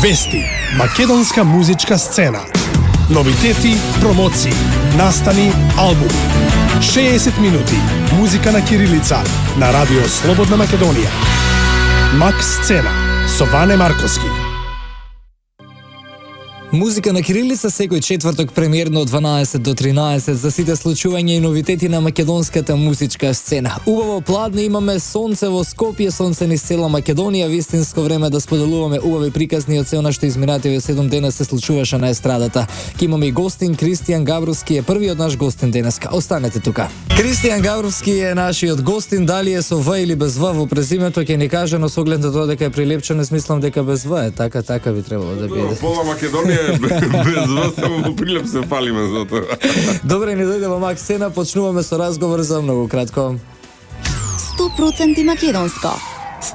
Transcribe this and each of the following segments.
Вести, македонска музичка сцена. Новитети, промоции, настани, албуми. 60 минути музика на кирилица на радио Слободна Македонија. Мак сцена со Ване Марковски. Музика на кирилица секој четврток премиерно од 12 до 13 за сите случувања и новитети на македонската музичка сцена. Убаво пладне имаме сонце во Скопје, сонце низ цела Македонија, вистинско време да споделуваме убави приказни од се она што изминативе 7 дена се случуваше на естрадата. Ке имаме и гостин, Кристијан Габровски е првиот наш гостин денеска. Останете тука. Кристијан Габровски е нашиот гостин, дали е со В или без В во презимето ќе ни каже, но со оглед на тоа дека е прилепчено, смислам дека без В е, така би требало да биде. Пола Македонија без вас, само во прилеп се фалиме за тоа. Добре, ни дојде во Мак сцена, почнуваме со разговор за многу кратко. 100% македонско.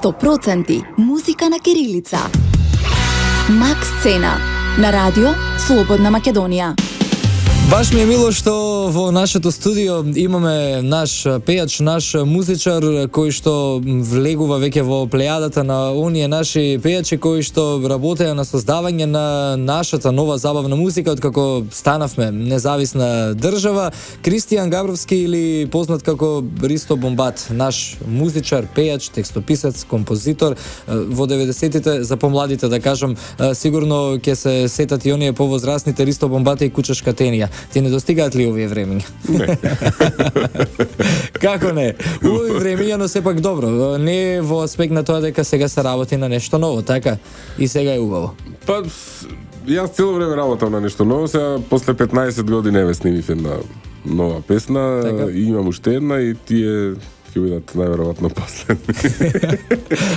100% музика на кирилица. Мак сцена на радио Слободна Македонија. Баш ми е мило што во нашето студио имаме наш пејач, наш музичар кој што влегува веќе во плејадата на оние наши пејачи кои што работеа на создавање на нашата нова забавна музика откако станавме независна држава. Кристијан Габровски или познат како Ристо Бомбат, наш музичар, пејач, текстописец, композитор во 90-тите, за помладите да кажам, сигурно ќе се сетат и оние повозрасните Ристо Бомбата и Кучешка Тенија. Ти не достигаат ли овие времиња? Не. Како не? Овие времиња, но сепак добро. Не во аспект на тоа дека сега се работи на нешто ново, така? И сега е убаво. Па, јас цело време работам на нешто ново, сега после 15 години еве снимив една нова песна, така? И имам уште една и тие ќе бидат најверојатно последни.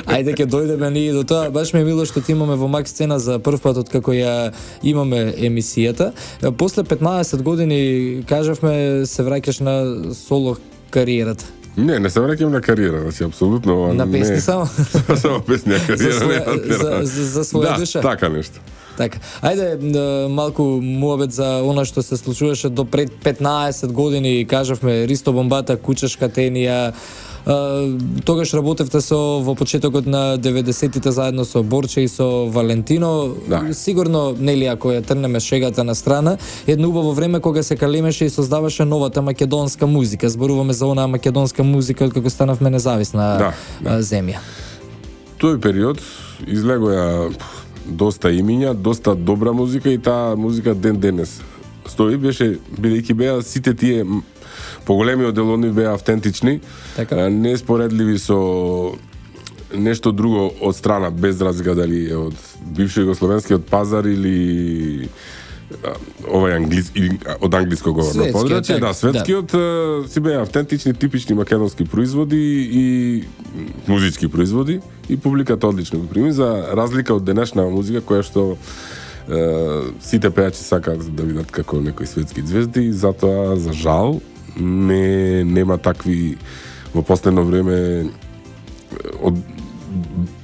Ајде ќе дојдеме ние до тоа. Баш ми е мило што ти имаме во Мак сцена за прв пат откако ја имаме емисијата. После 15 години кажавме се враќаш на соло кариерата. Не се враќам на кариера, значи апсолутно на песни не. само. Само песни, кариера за своја душа. Да, така нешто. Така. Ајде малку муабет за она што се случуваше до пред 15 години, кажавме Ристо Бомбата, Кучешка Тенија. Тогаш работевте во почетокот на 90-тите заедно со Борче и со Валентино. Да. Сигурно, нели, ако ја трнеме шегата на страна, едно убаво време кога се калемеше и создаваше новата македонска музика. Зборуваме за онаа македонска музика од како станавме независна земја. Тој период излегоја доста имиња, доста добра музика и таа музика ден денес стои, бидејќи беа сите тие поголемиот дел од нив беа автентични, така? Не споредливи со нешто друго од страна, без разлика дали е од бившо југословенскиот пазар или од англиско говорно подрачје, светскиот си беа автентични, типични македонски производи и музички производи и публиката одлично го прими, за разлика од денешна музика која што сите пејачи сакаат да видат како некои светски звезди, затоа за жал нема такви во последно време од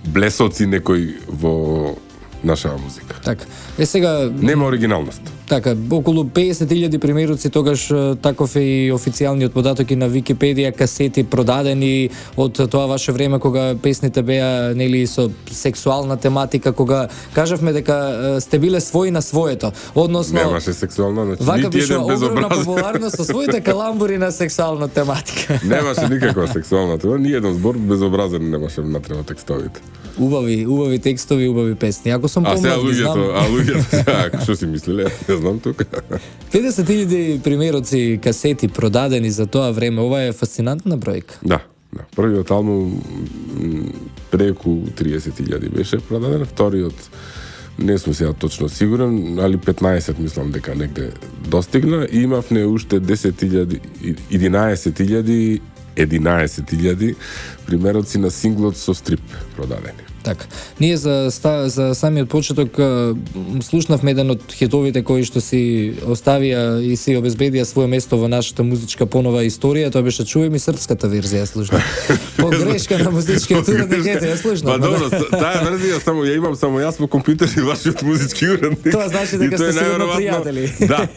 блесоци некои во нашава музика. Така. Сега нема оригиналност. Така, околу 50.000 примероци, тогаш таков е и официјалниот податок и на Википедија, касети продадени од тоа ваше време кога песните беа нели со сексуална тематика, кога кажавме дека сте биле своји на своето. Односно немаше сексуална, значи вака нити еден безобразен. Вака популарност со своите каламбури на сексуална тематика. Немаше никаква сексуална тематика, ни еден збор безобразен немаше внатре во текстовите. Убави текстови, убави песни. Ако сум помлад, знам. Луѓето, што си мислеле? Не знам тука. 50.000 примероци касети продадени за тоа време, ова е фасцинантна бројка. Да. Првиот албум преку 30.000 беше продаден, вториот не сум сега точно сигурен, али 15 мислам дека негде достигна и имавме уште 11.000 примероци на синглот со стрип продадени. Така. Ние за самиот почеток слушнавме еден од хитовите кои што си оставија и си обезбедија свое место во нашата музичка понова историја. Тоа беше Чуј ми српската верзија, слушнав. Погрешка на музичкиот уредник, ето ја слушнав. Па добро, таа верзија само ја имам само јас во компјутер и вашиот музички уредник. Тоа значи дека сте сигурно пријатели. Да.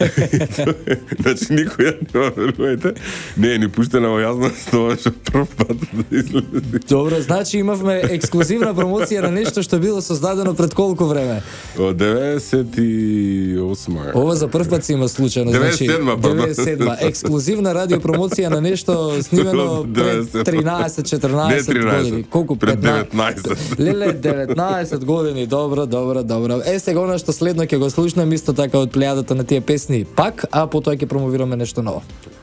Значи никој нема верувајте. Не е ни пуштена во јазност, тоа беше прв пат да излезе. Добро, значи имавме ексклузивна промоција промоција на нешто што било создадено пред колку време? Од 98. Ова за прв пат си има случајно, 97 ексклузивна радио промоција на нешто снимено пред 13-14 години. Колку? Пред 19. Леле, 19 години, добро. Сега она што следно ќе го слушнем исто така од плејадата на тие песни пак, а потоа ќе промовираме нешто ново.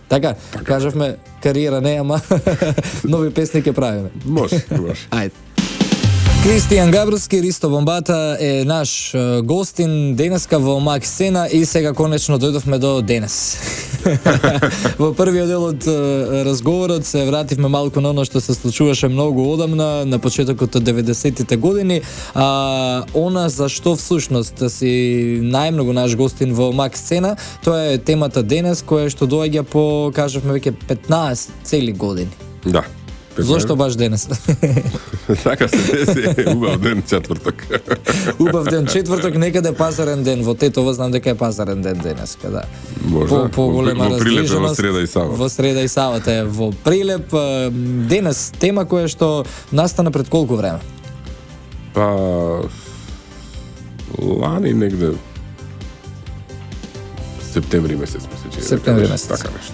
Така, кажавме, кариера не, ама нови песни ќе правиме. Може. Ајде. Кристијан Габровски, Ристо Бомбата е наш гостин денеска во Мак Сцена и сега конечно дојдовме до денес. Во првиот дел од разговорот се вративме малку на оно што се случуваше многу одамна, на почетокот од 90-тите години, она за што всушност си најмногу наш гостин во Мак Сцена, тоа е темата денес која што доаѓа по, кажавме веќе 15 цели години. Да. Зошто баш денес? Така се деси, убав ден четврток. Убав ден четврток, некаде пазарен ден, во Тетово знам дека е пазарен ден денес, да. Може, по голема раздвиженост. Во раздвиженост. Среда и Сава. Во Среда и Савата е во Прилеп. Денес тема која што настана пред колку време? Па лани негде септември месец, мислам, че. Септември месец. Така нешто.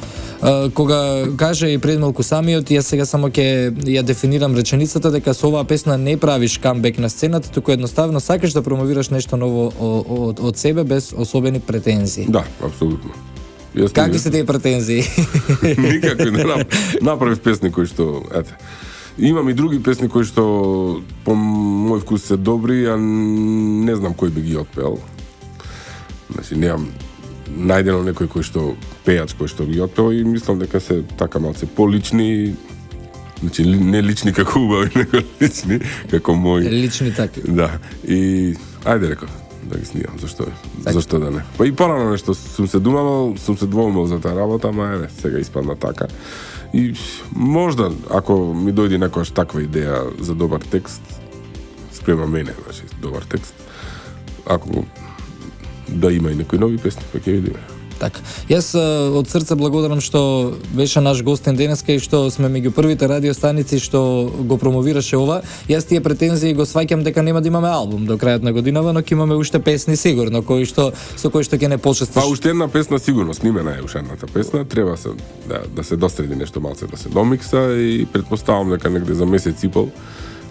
Кога каже и пред малку самиот, јас сега само ќе ја дефинирам реченицата дека со оваа песна не правиш камбек на сцената, туку едноставно сакаш да промовираш нешто ново од себе без особени претензии. Да, апсолутно. Какви се тие претензии? Никакви, не направив песни кои што, ете. Имам и други песни кои што по мој вкус се добри, а не знам кој би ги отпел. Значи, немам најдено некој кој што пејач кој што ги отпел и мислам дека се така малце полични, значи не лични како убави, него лични како мои. Лични така. Да. И ајде реков да ги снимам, зашто да не. Па и порано нешто сум се двоумел за таа работа, ама еве, сега испадна така. И можда ако ми дојде некојаш таква идеја за добар текст, спрема мене, значи добар текст. Ако да има и некои нови песни, па ќе видиме. Така. Јас од срце благодарам што беше наш гостин денеска и што сме меѓу првите радиостаници што го промовираше ова. Јас тие претензии го сваќам дека нема да имаме албум до крајот на годинава, но ќе имаме уште песни сигурно, со кои што ќе не почестваш. Па уште една песна сигурно, снимена е уште едната песна, треба се да се достреди нешто малце, да се домикса и претпоставам дека негде за месец и пол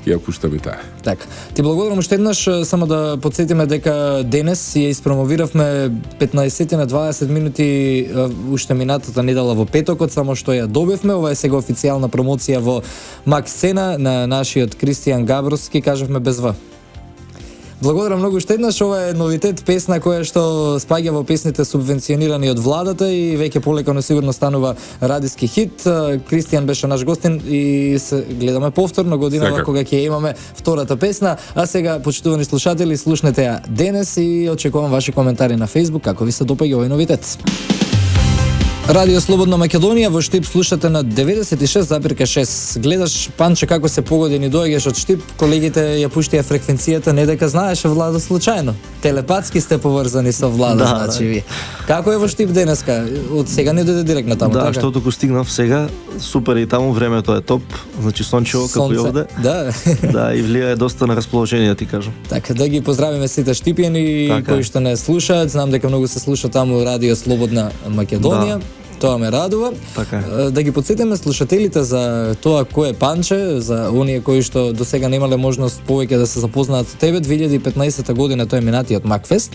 ја пуштаме таа. Така. Ти благодарам уште еднаш, само да подсетиме дека денес ја испромовиравме 15 на 20 минути уште минатата недела во петокот, само што ја добивме. Ова е сега официјална промоција во Мак Сцена на нашиот Кристијан Габровски, кажавме без В. Благодарам многу уште еднаш, ова е новитет, песна која што спаѓа во песните субвенционирани од владата и веќе полека сигурно станува радиски хит. Кристијан беше наш гостин и се гледаме повторно годинава кога ќе имаме втората песна. А сега, почитувани слушатели, слушнете ја денес и очекувам ваши коментари на Facebook како ви се допаѓа овој новитет. Радио Слободна Македонија, во Штип слушате на 96,6. Гледаш, Панче, како се погодини, доаѓаш од Штип, колегите ја пуштија фреквенцијата, не дека знаеше Владо случајно. Телепатски сте поврзани со Владо, да, значи ви. Како е во Штип денеска? Од сега не дојде директно таму, да, така? Да, што туку стигнав сега, супер и таму, времето е топ, значи сончево како и овде. Да. Да, и влијае доста на расположение, ти кажам. Така, да ги поздравиме сите штипјани така, кои што не слушаат, знам дека многу се слуша таму Радио Слободна Македонија. Да. Тоа ме радува. Така. Да ги подсетиме слушателите за тоа кој е Панче, за оние кои што до сега немале можност повеќе да се запознаат со тебе. 2015 година тој е минатиот Макфест.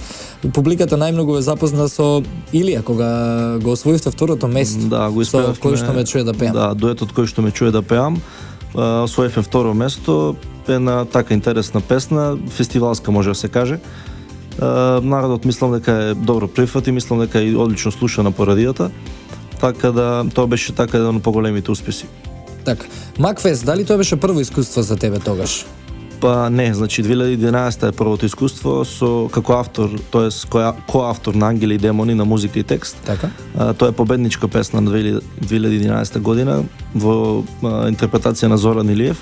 Публиката најмногу е запозна со Илија кога го освоивте второто место. Да, го испеавме. Кој што ме чуе да пеам. Да, дуетот кој што ме чуе да пеам. Освоивме второ место, една така интересна песна, фестивалска може да се каже. Народот мислам дека е добро прифати, мислам дека е одлично слушана по радиото. Така да тоа беше така еден од поголемите успеси. Така. Макфест, дали тоа беше прво искуство за тебе тогаш? Па не, значи 2011 е првото искуство со како автор, тоест коавтор на Ангели и демони на музика и текст. Така. Тоа е победничка песна на 2011 година во интерпретација на Зоран Илиев.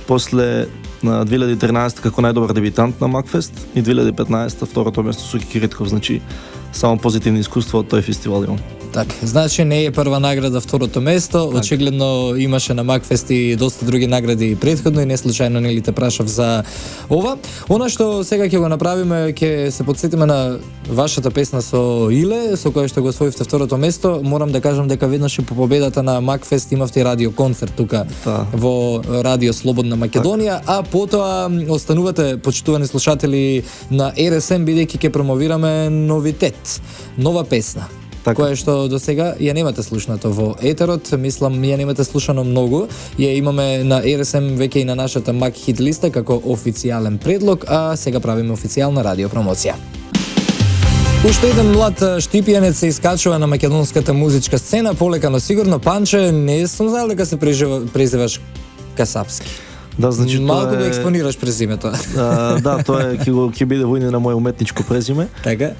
После на 2013 како најдобар дебитант на Макфест и 2015 второто место со Кики Ритков, значи само позитивни искуства од тој фестивал имам. Так, значи не е прва награда второто место, очигледно имаше на Макфест и доста други награди претходно и не случајно нели те прашав за ова. Она што сега ќе го направиме, ќе се потсетиме на вашата песна со Иле, со која што го освоивте второто место. Морам да кажам дека веднаш и по победата на Макфест имавте радио концерт тука во Радио Слободна Македонија, а потоа останувате почитувани слушатели на РСМ бидејќи ќе промовираме новитет, нова песна. Која што до сега ја немате слушнато во етерот, мислам ја немате слушано многу, ја имаме на РСМ веќе и на нашата Мак хит листа како официјален предлог, а сега правиме официјална радио промоција. Уште еден млад штипијанец се искачува на македонската музичка сцена, полека но сигурно. Панче, не сум знаел дека се презиваш Касапски. Да, значи малку го експонираш презимето. Да, тоа ќе биде во име на моје уметничко презиме. Така.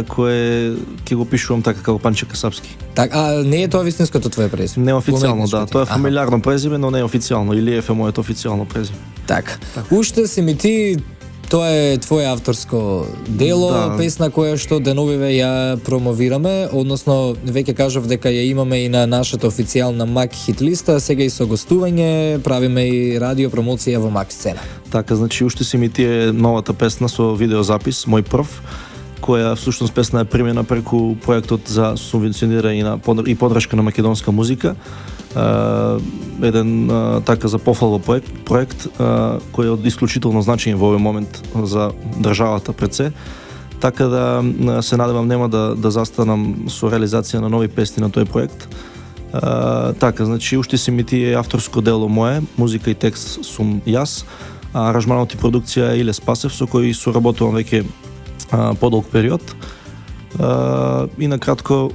Кое ќе го пишувам така како Панче Касапски. А не е тоа вистинското твое презиме? Не официјално, да. Тоа е фамилиарно презиме, но не официјално. Илиев е моето официјално презиме. Така. Уште си ми ти. Тоа е твое авторско дело, песна која што деновиве ја промовираме, односно веќе кажав дека ја имаме и на нашата официјална Мак хит листа, сега и со гостување, правиме и радио промоција во Мак сцена. Така, значи уште си ми тие новата песна со видеозапис, мој прв, која всушност песна е примена преку проектот за субвенционирање и поддршка на македонска музика. Еден така за пофалва проект кој е од исклучително значење во овој момент за државата пред се. Така да се надевам нема да застанам со реализација на нови песни на тој проект. Така, значи уште си ми тие авторско дело мое, музика и текст сум јас, а аранжманот и продукција е Иле Спасев, со кој соработувам веќе подолг период. И на кратко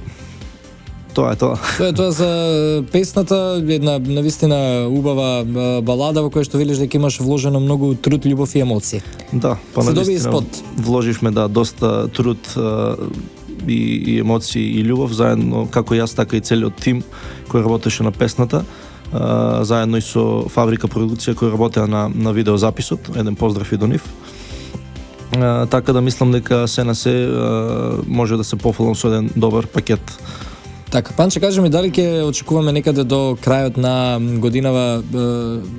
тоа е тоа. Тоа е тоа за песната, една навистина убава балада во која што велиш дека имаш вложено многу труд, љубов и емоции. Да, па навистина вложивме вложивме труд и емоции и љубов заедно, како јас така и целиот тим кој работеше на песната, заедно и со Фабрика продукција кој работеа на видеозаписот. Еден поздрав и до нив. Така да мислам дека се на се може да се пофалам со еден добар пакет. Така, Панче, кажи ми дали ќе очекуваме некаде до крајот на годинава,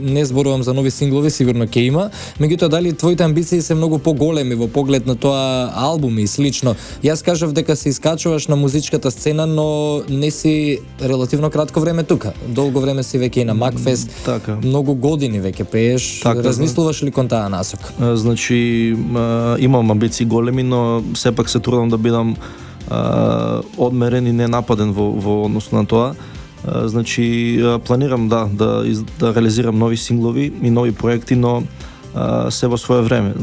не зборувам за нови синглови, сигурно ќе има, меѓутоа дали твоите амбиции се многу поголеми во поглед на тоа албуми и слично. Јас кажав дека се искачуваш на музичката сцена, но не си релативно кратко време тука. Долго време си веќе и на Макфест. Така. Многу години веќе пееш. Така, размислуваш ли кон таа насок? Значи, имам амбиции големи, но сепак се трудам да бидам одмерен и ненападен во однос на тоа. Значи, планирам да реализирам нови синглови и нови проекти, но се во свое време.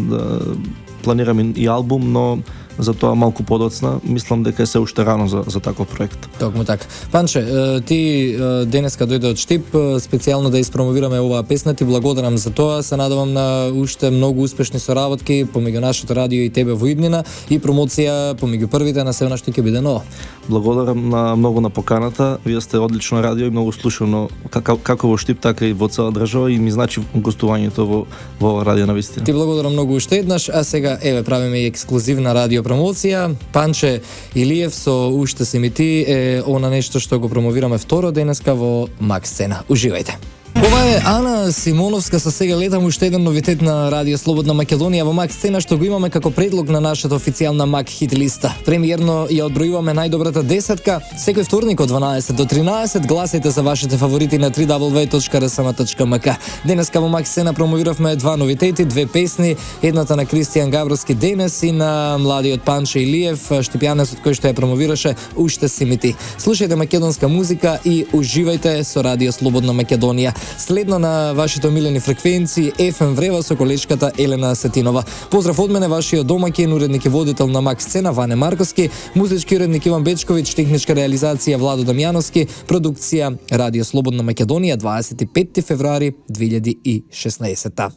Планирам и албум, но за тоа малку подоцна. Мислам дека е се уште рано за таков проект. Токму така. Панче, ти денеска дојде од Штип специјално да испромовираме оваа песна. Ти благодарам за тоа. Се надевам на уште многу успешни соработки помеѓу нашето радио и тебе во иднина и промоција помеѓу првите на се она што ќе биде ново. Благодарам многу на поканата. Вие сте одлично радио и многу слушано како во Штип, така и во цела држава и ми значи гостувањето во радио на вистина. Ти благодарам многу уште еднаш, а сега еве правиме и ексклузивна радио промоција. Панче Илиев со Уште си ми ти е она нешто што го промовираме второ денеска во Мак сцена. Уживајте. Ова е Ана Симоновска со Сега летам, уште еден новитет на Радио Слободна Македонија во Мак сцена што го имаме како предлог на нашата официјална Мак хит листа. Премиерно ја одбројуваме најдобрата десетка. Секој вторник од 12 до 13 гласајте за вашите фаворити на www.rsm.mk. Денеска во Мак сцена промовиравме два новитети, две песни, едната на Кристијан Гавровски денес и на младиот Панче Илиев, штипјанецот кој што ја промовираше Уште си ми ти. Слушајте македонска музика и уживајте со Радио Слободна Македонија. Следно на вашите омилени фреквенции FM Врева со колешката Елена Сетинова. Поздрав од мене, вашиот домаќин, уредник и водител на Мак сцена Ване Марковски, музички уредник Иван Бечковиќ, техничка реализација Владо Дамјановски, продукција Радио Слободна Македонија, 25 февруари 2016.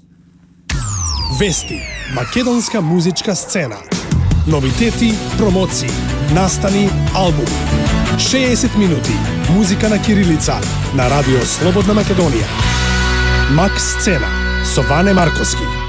Вести, македонска музичка сцена. Новитети, промоции, настани, албуми. 60 минути музика на кирилица на Радио Слободна Македонија. Мак сцена со Ване Марковски.